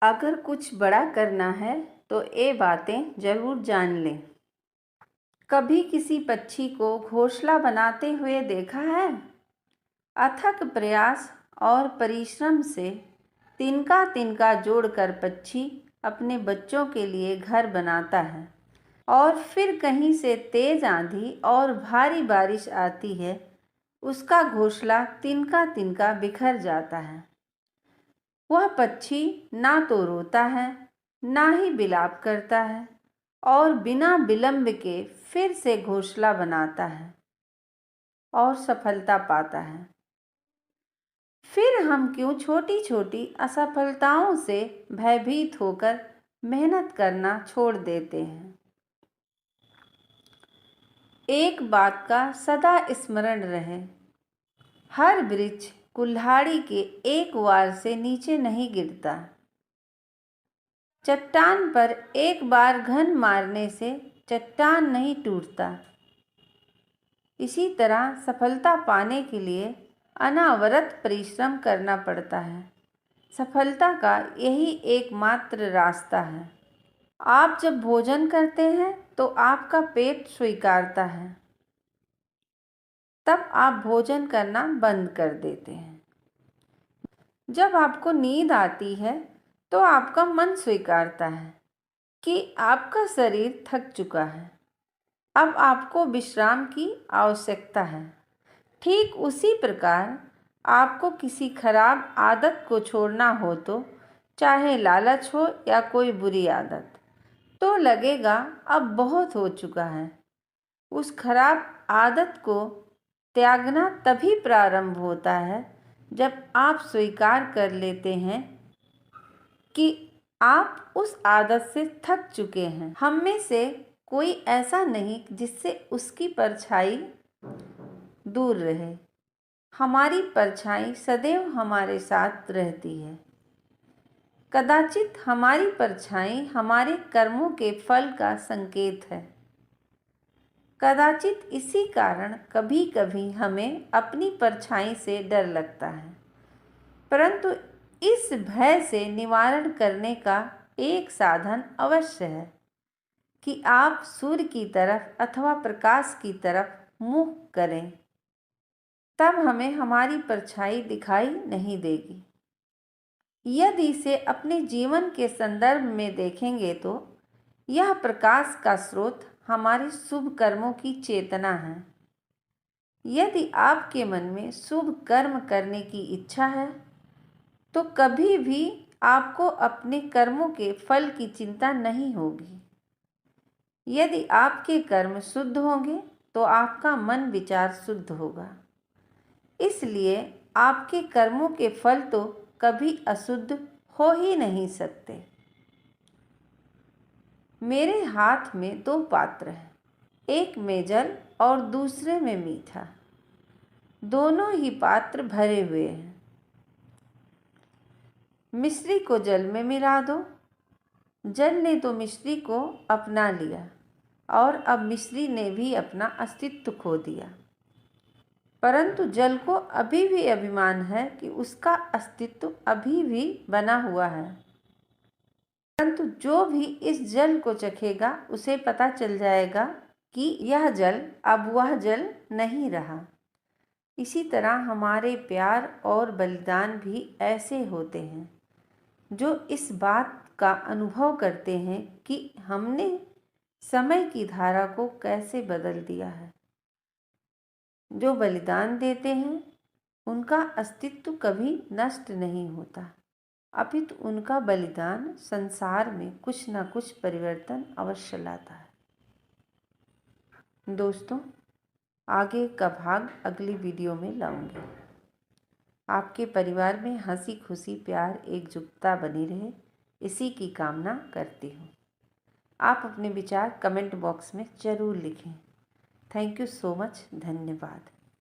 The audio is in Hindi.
अगर कुछ बड़ा करना है तो ये बातें ज़रूर जान लें। कभी किसी पक्षी को घोंसला बनाते हुए देखा है? अथक प्रयास और परिश्रम से तिनका तिनका जोड़कर पक्षी अपने बच्चों के लिए घर बनाता है और फिर कहीं से तेज आंधी और भारी बारिश आती है, उसका घोंसला तिनका तिनका बिखर जाता है। वह पक्षी ना तो रोता है, ना ही विलाप करता है और बिना विलंब के फिर से घोंसला बनाता है और सफलता पाता है। फिर हम क्यों छोटी छोटी असफलताओं से भयभीत होकर मेहनत करना छोड़ देते हैं? एक बात का सदा स्मरण रहे, हर वृक्ष कुल्हाड़ी के एक वार से नीचे नहीं गिरता। चट्टान पर एक बार घन मारने से चट्टान नहीं टूटता। इसी तरह सफलता पाने के लिए अनावरत परिश्रम करना पड़ता है। सफलता का यही एकमात्र रास्ता है। आप जब भोजन करते हैं तो आपका पेट स्वीकारता है, तब आप भोजन करना बंद कर देते हैं। जब आपको नींद आती है तो आपका मन स्वीकारता है कि आपका शरीर थक चुका है, अब आपको विश्राम की आवश्यकता है। ठीक उसी प्रकार आपको किसी खराब आदत को छोड़ना हो तो, चाहे लालच हो या कोई बुरी आदत, तो लगेगा अब बहुत हो चुका है। उस खराब आदत को त्यागना तभी प्रारंभ होता है जब आप स्वीकार कर लेते हैं कि आप उस आदत से थक चुके हैं। हम में से कोई ऐसा नहीं जिससे उसकी परछाई दूर रहे। हमारी परछाई सदैव हमारे साथ रहती है। कदाचित हमारी परछाई हमारे कर्मों के फल का संकेत है। कदाचित इसी कारण कभी कभी हमें अपनी परछाई से डर लगता है, परंतु इस भय से निवारण करने का एक साधन अवश्य है कि आप सूर्य की तरफ अथवा प्रकाश की तरफ मुँह करें, तब हमें हमारी परछाई दिखाई नहीं देगी। यदि इसे अपने जीवन के संदर्भ में देखेंगे तो यह प्रकाश का स्रोत हमारे शुभ कर्मों की चेतना है। यदि आपके मन में शुभ कर्म करने की इच्छा है तो कभी भी आपको अपने कर्मों के फल की चिंता नहीं होगी। यदि आपके कर्म शुद्ध होंगे तो आपका मन विचार शुद्ध होगा। इसलिए आपके कर्मों के फल तो कभी अशुद्ध हो ही नहीं सकते। मेरे हाथ में 2 पात्र हैं, एक में जल और दूसरे में मीठा। दोनों ही पात्र भरे हुए हैं। मिश्री को जल में मिला दो। जल ने तो मिश्री को अपना लिया और अब मिश्री ने भी अपना अस्तित्व खो दिया, परंतु जल को अभी भी अभिमान है कि उसका अस्तित्व अभी भी बना हुआ है। परंतु जो भी इस जल को चखेगा उसे पता चल जाएगा कि यह जल अब वह जल नहीं रहा। इसी तरह हमारे प्यार और बलिदान भी ऐसे होते हैं जो इस बात का अनुभव करते हैं कि हमने समय की धारा को कैसे बदल दिया है। जो बलिदान देते हैं उनका अस्तित्व कभी नष्ट नहीं होता, अपितु उनका बलिदान संसार में कुछ न कुछ परिवर्तन अवश्य लाता है। दोस्तों, आगे का भाग अगली वीडियो में लाऊंगी। आपके परिवार में हंसी खुशी प्यार एकजुटता बनी रहे, इसी की कामना करती हूँ। आप अपने विचार कमेंट बॉक्स में ज़रूर लिखें। Thank you so much. धन्यवाद।